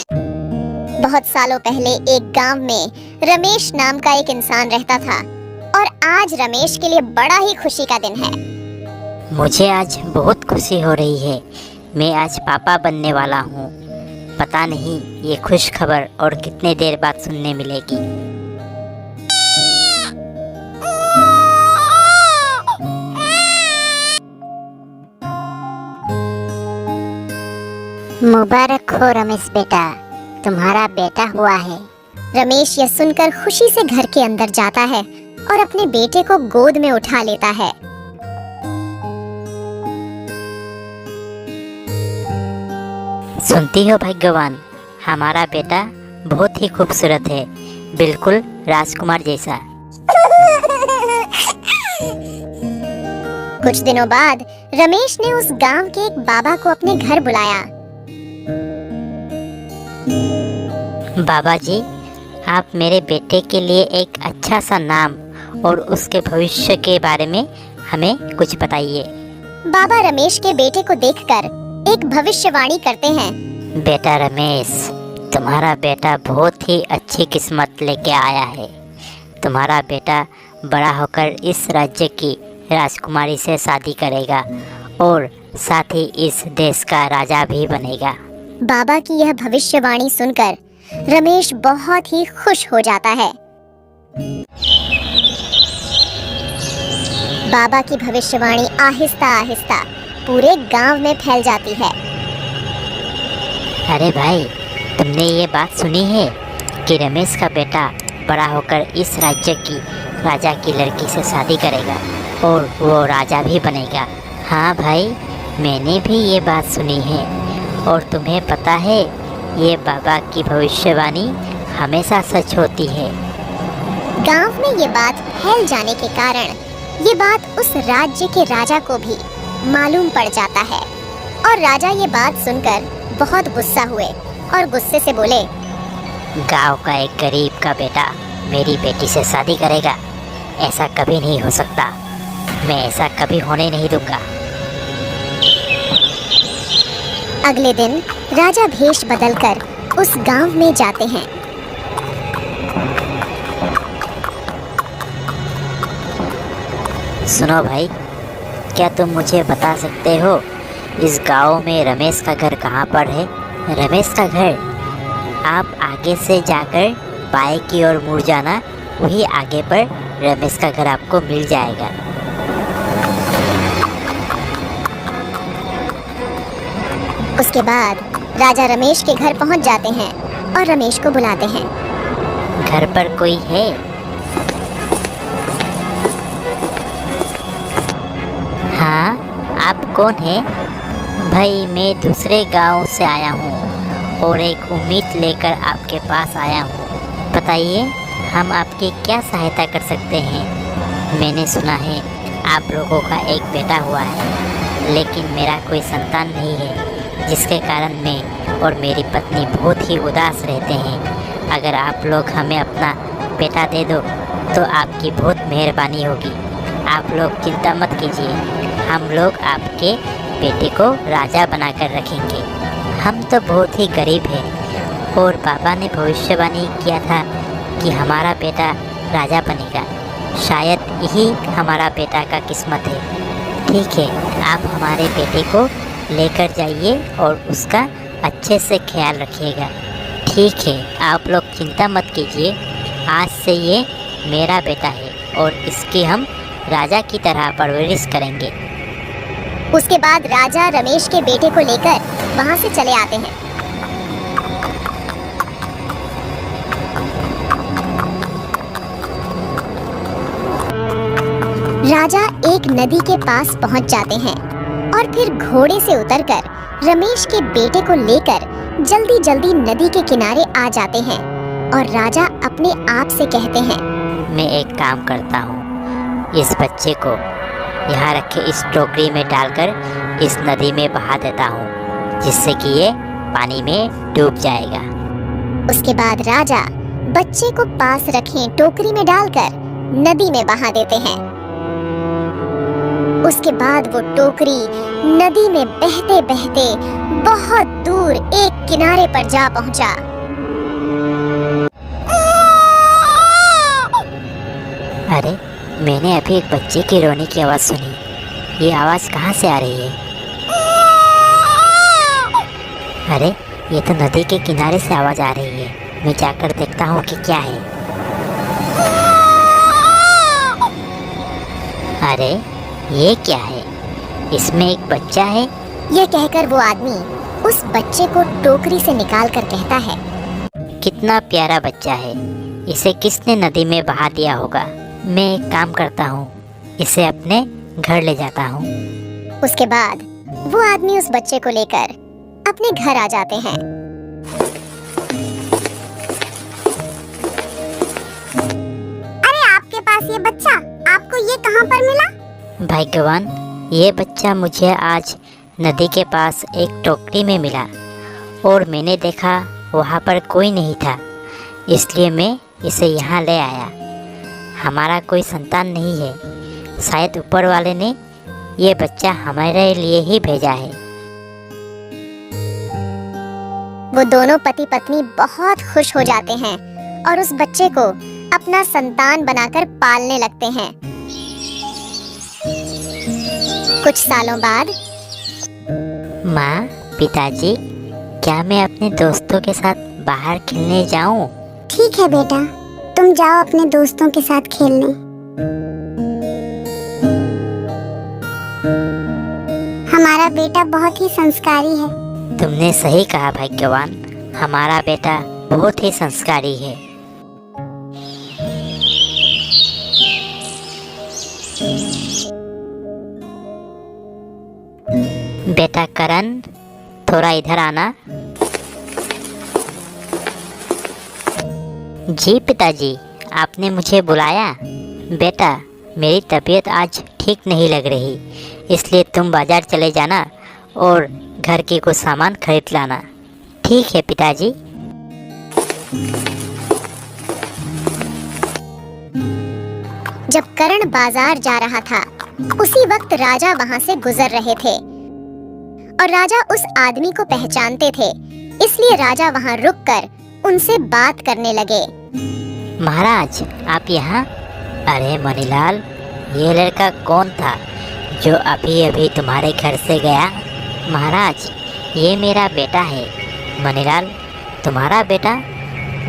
बहुत सालों पहले एक गांव में रमेश नाम का एक इंसान रहता था और आज रमेश के लिए बड़ा ही खुशी का दिन है। मुझे आज बहुत खुशी हो रही है। मैं आज पापा बनने वाला हूँ। पता नहीं ये खुश खबर और कितने देर बाद सुनने मिलेगी। मुबारक हो रमेश बेटा, तुम्हारा बेटा हुआ है। रमेश यह सुनकर खुशी से घर के अंदर जाता है और अपने बेटे को गोद में उठा लेता है। सुनती हो भाग्यवान, हमारा बेटा बहुत ही खूबसूरत है, बिल्कुल राजकुमार जैसा। कुछ दिनों बाद रमेश ने उस गांव के एक बाबा को अपने घर बुलाया। बाबा जी, आप मेरे बेटे के लिए एक अच्छा सा नाम और उसके भविष्य के बारे में हमें कुछ बताइए। बाबा रमेश के बेटे को देखकर एक भविष्यवाणी करते हैं। बेटा रमेश, तुम्हारा बेटा बहुत ही अच्छी किस्मत लेके आया है। तुम्हारा बेटा बड़ा होकर इस राज्य की राजकुमारी से शादी करेगा और साथ ही इस देश का राजा भी बनेगा। बाबा की यह भविष्यवाणी सुनकर रमेश बहुत ही खुश हो जाता है। बाबा की भविष्यवाणी आहिस्ता आहिस्ता पूरे गांव में फैल जाती है। अरे भाई, तुमने ये बात सुनी है कि रमेश का बेटा बड़ा होकर इस राज्य की राजा की लड़की से शादी करेगा और वो राजा भी बनेगा। हाँ भाई, मैंने भी ये बात सुनी है। और तुम्हें पता है, ये बाबा की भविष्यवाणी हमेशा सच होती है। गांव में ये बात फैल जाने के कारण ये बात उस राज्य के राजा को भी मालूम पड़ जाता है और राजा ये बात सुनकर बहुत गुस्सा हुए और गुस्से से बोले, गांव का एक गरीब का बेटा मेरी बेटी से शादी करेगा? ऐसा कभी नहीं हो सकता। मैं ऐसा कभी होने नहीं दूंगा। अगले दिन राजा भेष बदलकर उस गांव में जाते हैं। सुनो भाई, क्या तुम मुझे बता सकते हो इस गांव में रमेश का घर कहाँ पर है? रमेश का घर आप आगे से जाकर बाएं की ओर मुड़ जाना, वही आगे पर रमेश का घर आपको मिल जाएगा। उसके बाद राजा रमेश के घर पहुंच जाते हैं और रमेश को बुलाते हैं। घर पर कोई है? हाँ, आप कौन है? भाई, मैं दूसरे गांव से आया हूँ और एक उम्मीद लेकर आपके पास आया हूँ। बताइए, हम आपकी क्या सहायता कर सकते हैं? मैंने सुना है आप लोगों का एक बेटा हुआ है, लेकिन मेरा कोई संतान नहीं है, जिसके कारण मैं और मेरी पत्नी बहुत ही उदास रहते हैं। अगर आप लोग हमें अपना बेटा दे दो तो आपकी बहुत मेहरबानी होगी। आप लोग चिंता मत कीजिए, हम लोग आपके बेटे को राजा बनाकर रखेंगे। हम तो बहुत ही गरीब हैं और बाबा ने भविष्यवाणी किया था कि हमारा बेटा राजा बनेगा। शायद यही हमारा बेटा का किस्मत है। ठीक है, आप हमारे बेटे को लेकर जाइए और उसका अच्छे से ख्याल रखिएगा। ठीक है, आप लोग चिंता मत कीजिए। आज से ये मेरा बेटा है और इसकी हम राजा की तरह परवरिश करेंगे। उसके बाद राजा रमेश के बेटे को लेकर वहां से चले आते हैं। राजा एक नदी के पास पहुंच जाते हैं और फिर घोड़े से उतरकर रमेश के बेटे को लेकर जल्दी जल्दी नदी के किनारे आ जाते हैं और राजा अपने आप से कहते हैं, मैं एक काम करता हूँ, इस बच्चे को यहाँ रखे इस टोकरी में डालकर इस नदी में बहा देता हूँ, जिससे कि ये पानी में डूब जाएगा। उसके बाद राजा बच्चे को पास रखे टोकरी में डालकर नदी में बहा देते हैं। उसके बाद वो टोकरी नदी में बहते बहते बहुत दूर एक किनारे पर जा पहुंचा। अरे, मैंने अभी एक बच्चे की रोने की आवाज़ सुनी। ये आवाज़ कहाँ से आ रही है? अरे, ये तो नदी के किनारे से आवाज़ आ रही है। मैं जाकर देखता हूँ कि क्या है। अरे, ये क्या है? इसमें एक बच्चा है। यह कहकर वो आदमी उस बच्चे को टोकरी से निकाल कर कहता है, कितना प्यारा बच्चा है। इसे किसने नदी में बहा दिया होगा? मैं एक काम करता हूँ, इसे अपने घर ले जाता हूँ। उसके बाद वो आदमी उस बच्चे को लेकर अपने घर आ जाते हैं। अरे, आपके पास ये बच्चा, आपको ये कहाँ पर मिला? भाग्यवान, ये बच्चा मुझे आज नदी के पास एक टोकरी में मिला और मैंने देखा वहाँ पर कोई नहीं था, इसलिए मैं इसे यहाँ ले आया। हमारा कोई संतान नहीं है, शायद ऊपर वाले ने ये बच्चा हमारे लिए ही भेजा है। वो दोनों पति पत्नी बहुत खुश हो जाते हैं और उस बच्चे को अपना संतान बनाकर पालने लगते हैं। कुछ सालों बाद, माँ, पिताजी, क्या मैं अपने दोस्तों के साथ बाहर खेलने जाऊँ? ठीक है बेटा, तुम जाओ अपने दोस्तों के साथ खेलने। हमारा बेटा बहुत ही संस्कारी है। तुमने सही कहा भाग्यवान, हमारा बेटा बहुत ही संस्कारी है। बेटा करण, थोड़ा इधर आना। जी पिताजी, आपने मुझे बुलाया? बेटा, मेरी तबीयत आज ठीक नहीं लग रही, इसलिए तुम बाजार चले जाना और घर के कुछ सामान खरीद लाना। ठीक है पिताजी। जब करण बाजार जा रहा था, उसी वक्त राजा वहां से गुजर रहे थे और राजा उस आदमी को पहचानते थे, इसलिए राजा वहां रुककर उनसे बात करने लगे। महाराज, आप यहाँ? अरे मणिलाल, ये लड़का कौन था जो अभी अभी तुम्हारे घर से गया? महाराज, ये मेरा बेटा है। मणिलाल, तुम्हारा बेटा?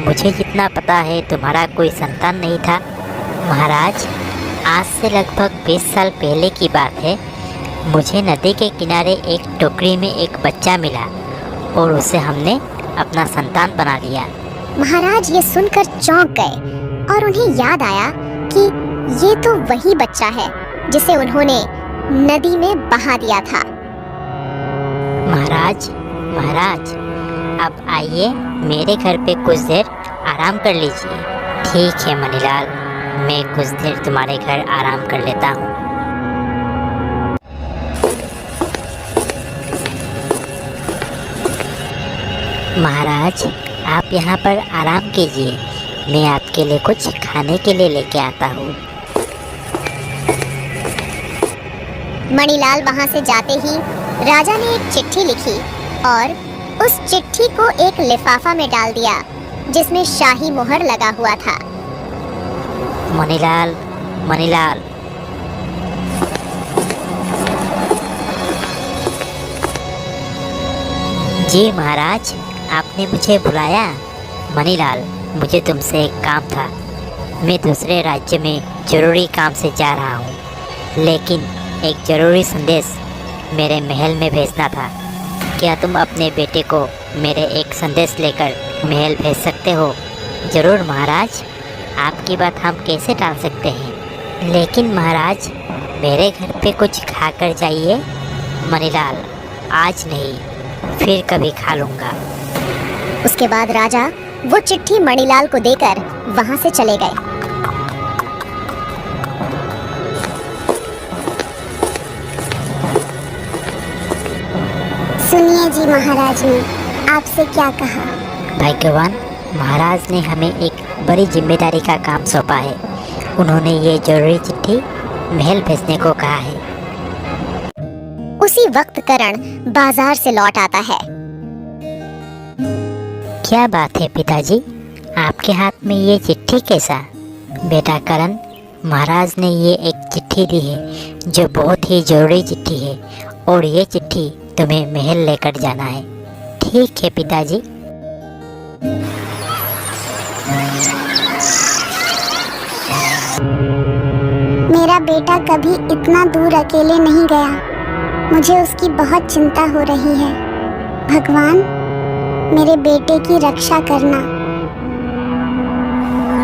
मुझे जितना पता है तुम्हारा कोई संतान नहीं था। महाराज, आज से लगभग 20 साल पहले की बात है। मुझे नदी के किनारे एक टोकरी में एक बच्चा मिला और उसे हमने अपना संतान बना लिया। महाराज ये सुनकर चौंक गए और उन्हें याद आया कि ये तो वही बच्चा है जिसे उन्होंने नदी में बहा दिया था। महाराज, महाराज, आप आइए, मेरे घर पे कुछ देर आराम कर लीजिए। ठीक है मणिलाल, मैं कुछ देर तुम्हारे घर आराम कर लेता हूँ। महाराज, आप यहाँ पर आराम कीजिए, मैं आपके लिए कुछ खाने के लिए लेके आता हूँ। मणिलाल वहां से जाते ही राजा ने एक चिट्ठी लिखी और उस चिट्ठी को एक लिफाफा में डाल दिया जिसमें शाही मुहर लगा हुआ था। मणिलाल, मणिलाल, जी महाराज, आपने मुझे बुलाया? मणिलाल, मुझे तुमसे एक काम था। मैं दूसरे राज्य में जरूरी काम से जा रहा हूँ, लेकिन एक ज़रूरी संदेश मेरे महल में भेजना था। क्या तुम अपने बेटे को मेरे एक संदेश लेकर महल भेज सकते हो? ज़रूर महाराज, आपकी बात हम कैसे टाल सकते हैं। लेकिन महाराज, मेरे घर पे कुछ खा कर जाइए। मणिलाल, आज नहीं, फिर कभी खा लूँगा। उसके बाद राजा वो चिट्ठी मणिलाल को देकर वहां से चले गए। सुनिए जी, महाराज ने आपसे क्या कहा? भाग्यवान, महाराज ने हमें एक बड़ी जिम्मेदारी का काम सौंपा है। उन्होंने ये जरूरी चिट्ठी महल भेजने को कहा है। उसी वक्त करण बाजार से लौट आता है। क्या बात है पिताजी, आपके हाथ में ये चिट्ठी कैसा? बेटा करण, महाराज ने ये एक चिट्ठी दी है जो बहुत ही जरूरी चिट्ठी है, और ये चिट्ठी तुम्हें महल लेकर जाना है। ठीक है पिताजी। मेरा बेटा कभी इतना दूर अकेले नहीं गया। मुझे उसकी बहुत चिंता हो रही है। भगवान, मेरे बेटे की रक्षा करना।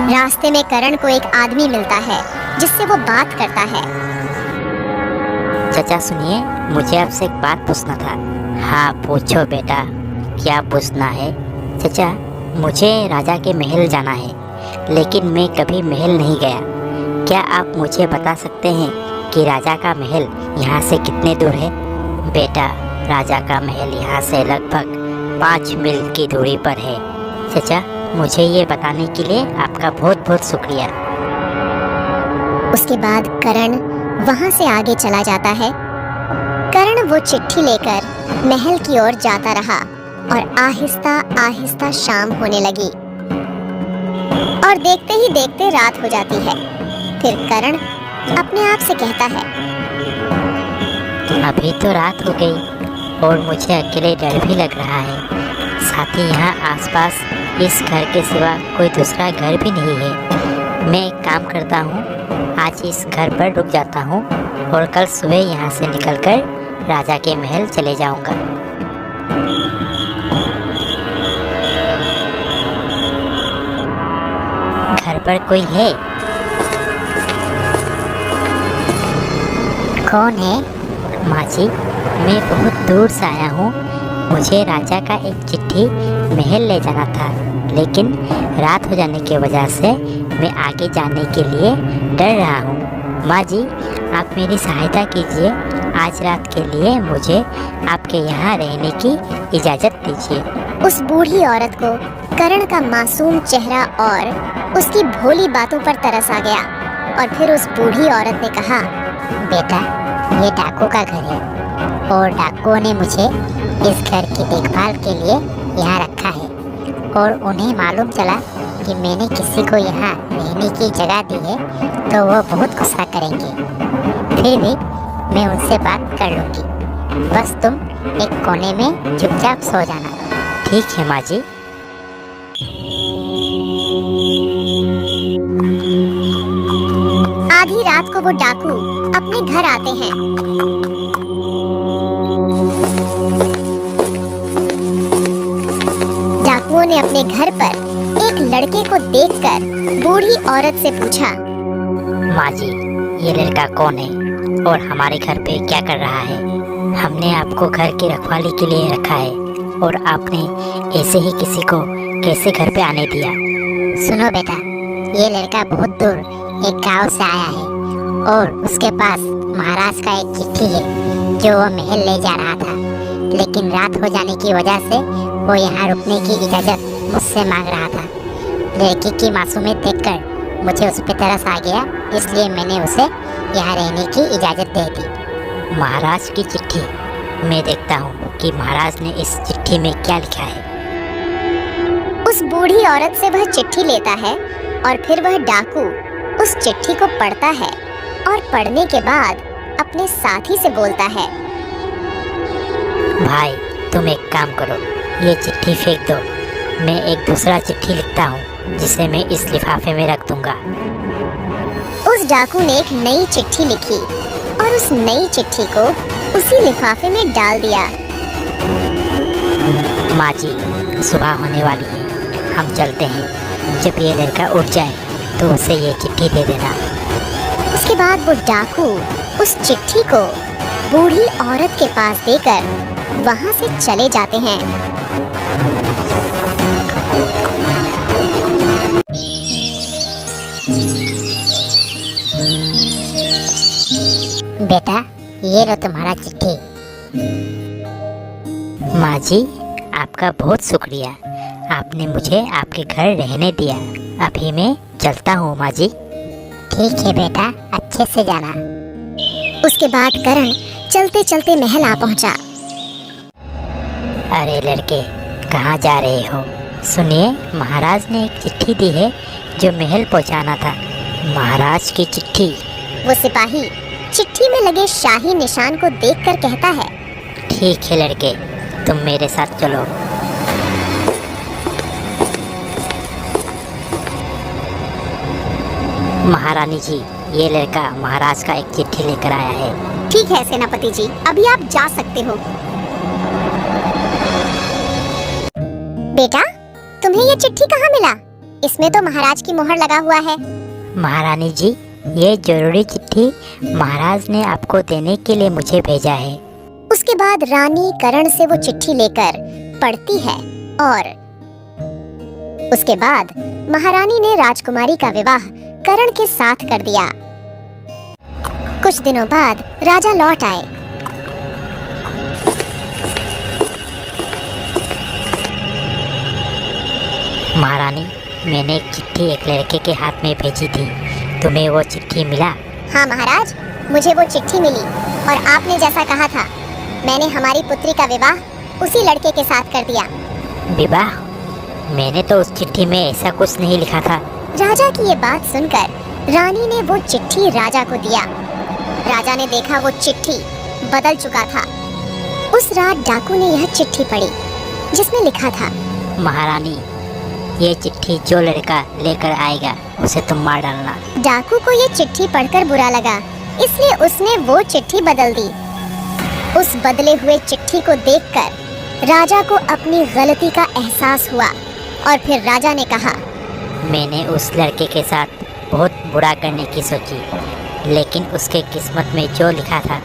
रास्ते में करण को एक आदमी मिलता है जिससे वो बात करता है। चाचा सुनिए, मुझे आपसे एक बात पूछना था। हाँ पूछो बेटा, क्या पूछना है? चाचा, मुझे राजा के महल जाना है, लेकिन मैं कभी महल नहीं गया। क्या आप मुझे बता सकते हैं कि राजा का महल यहाँ से कितने दूर है? बेटा, राजा का महल यहाँ से लगभग 5 मील की दूरी पर है। चाचा, मुझे ये बताने के लिए आपका बहुत बहुत शुक्रिया। उसके बाद करण वहां से आगे चला जाता है। करण वो चिट्ठी लेकर महल की ओर जाता रहा और आहिस्ता आहिस्ता शाम होने लगी और देखते ही देखते रात हो जाती है। फिर करण अपने आप से कहता है, अभी तो रात हो गई और मुझे अकेले डर भी लग रहा है। साथ ही यहाँ आसपास इस घर के सिवा कोई दूसरा घर भी नहीं है। मैं एक काम करता हूँ, आज इस घर पर रुक जाता हूँ और कल सुबह यहाँ से निकलकर राजा के महल चले जाऊँगा। घर पर कोई है? कौन है? माँ जी, मैं बहुत दूर से आया हूँ। मुझे राजा का एक चिट्ठी महल ले जाना था, लेकिन रात हो जाने की वजह से मैं आगे जाने के लिए डर रहा हूँ। माँ जी, आप मेरी सहायता कीजिए। आज रात के लिए मुझे आपके यहाँ रहने की इजाज़त दीजिए। उस बूढ़ी औरत को करण का मासूम चेहरा और उसकी भोली बातों पर तरस आ गया और फिर उस बूढ़ी औरत ने कहा, बेटा, ये डाकू का घर है और डाकुओं ने मुझे इस घर की देखभाल के लिए यहाँ रखा है, और उन्हें मालूम चला कि मैंने किसी को यहाँ रहने की जगह दी है तो वो बहुत गुस्सा करेंगे। फिर भी मैं उनसे बात कर लूँगी। बस तुम एक कोने में चुपचाप सो जाना। ठीक है माँ जी। आधी रात को वो डाकू अपने घर आते हैं। डाकुओं ने अपने घर पर एक लड़के को देखकर बूढ़ी औरत से पूछा, माँ जी, ये लड़का कौन है और हमारे घर पे क्या कर रहा है? हमने आपको घर की रखवाली के लिए रखा है और आपने ऐसे ही किसी को कैसे घर पे आने दिया? सुनो बेटा, ये लड़का बहुत दूर एक गांव से आया है और उसके पास महाराज का एक चिट्ठी है जो वो महल ले जा रहा था, लेकिन रात हो जाने की वजह से वो यहाँ रुकने की इजाज़त मुझसे मांग रहा था। लड़की की मासूमियत देखकर मुझे उस पर तरस आ गया, इसलिए मैंने उसे यहाँ रहने की इजाज़त दे दी। महाराज की चिट्ठी? मैं देखता हूँ कि महाराज ने इस चिट्ठी में क्या लिखा है। उस बूढ़ी औरत से वह चिट्ठी लेता है और फिर वह डाकू उस चिट्ठी को पढ़ता है और पढ़ने के बाद अपने साथी से बोलता है, भाई तुम एक काम करो, ये चिट्ठी फेंक दो। मैं एक दूसरा चिट्ठी लिखता हूँ जिसे मैं इस लिफाफे में रख दूंगा। उस डाकू ने एक नई चिट्ठी लिखी और उस नई चिट्ठी को उसी लिफाफे में डाल दिया। माँ जी, सुबह होने वाली है, हम चलते हैं। जब ये लड़का उठ जाए तो उसे ये चिट्ठी दे देना। उसके बाद वो डाकू उस चिट्ठी को बूढ़ी औरत के पास देकर वहां से चले जाते हैं। बेटा, ये लो तुम्हारा चिट्ठी। माँ जी, आपका बहुत शुक्रिया। आपने मुझे आपके घर रहने दिया। अभी मैं चलता हूँ माँ जी। ठीक है बेटा, अच्छे से जाना। उसके बाद करण चलते चलते महल आ पहुंचा। अरे लड़के, कहाँ जा रहे हो? सुनिए, महाराज ने एक चिट्ठी दी है जो महल पहुंचाना था। महाराज की चिट्ठी। वो सिपाही चिट्ठी में लगे शाही निशान को देखकर कहता है, ठीक है लड़के, तुम मेरे साथ चलो। महारानी जी, ये लड़का महाराज का एक चिट्ठी लेकर आया है। ठीक है सेनापति जी, अभी आप जा सकते हो। बेटा, तुम्हें ये चिट्ठी कहाँ मिला? इसमें तो महाराज की मोहर लगा हुआ है। महारानी जी, ये जरूरी चिट्ठी महाराज ने आपको देने के लिए मुझे भेजा है। उसके बाद रानी करण से वो चिट्ठी लेकर पढ़ती है और उसके बाद महारानी ने राजकुमारी का विवाह करण के साथ कर दिया। कुछ दिनों बाद राजा लौट आए। महारानी, मैंने एक चिट्ठी एक लड़के के हाथ में भेजी थी, तुम्हें वो चिट्ठी मिला? हाँ महाराज, मुझे वो चिट्ठी मिली और आपने जैसा कहा था, मैंने हमारी पुत्री का विवाह उसी लड़के के साथ कर दिया। विवाह? मैंने तो उस चिट्ठी में ऐसा कुछ नहीं लिखा था। राजा की ये बात सुनकर रानी ने वो चिट्ठी राजा को दिया। राजा ने देखा वो चिट्ठी बदल चुका था। उस रात डाकू ने यह चिट्ठी पढ़ी जिसमें लिखा था, महारानी, ये चिट्ठी जो लड़का लेकर आएगा उसे तुम मार डालना। डाकू को ये चिट्ठी पढ़कर बुरा लगा, इसलिए उसने वो चिट्ठी बदल दी। उस बदले हुए चिट्ठी को देखकर राजा को अपनी गलती का एहसास हुआ और फिर राजा ने कहा, मैंने उस लड़के के साथ बहुत बुरा करने की सोची, लेकिन उसके किस्मत में जो लिखा था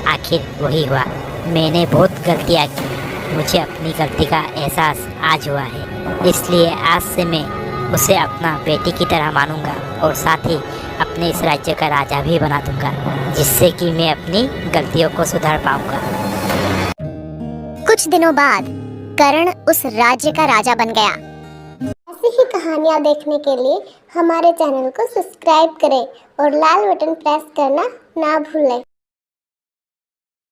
आखिर वही हुआ। मैंने बहुत गलतियाँ की, मुझे अपनी गलती का एहसास आज हुआ है, इसलिए आज से मैं उसे अपना बेटी की तरह मानूंगा और साथ ही अपने इस राज्य का राजा भी बना दूंगा, जिससे कि मैं अपनी गलतियों को सुधार पाऊंगा। कुछ दिनों बाद करण उस राज्य का राजा बन गया। ऐसी ही कहानियाँ देखने के लिए हमारे चैनल को सब्सक्राइब करें और लाल बटन प्रेस करना ना भूलें।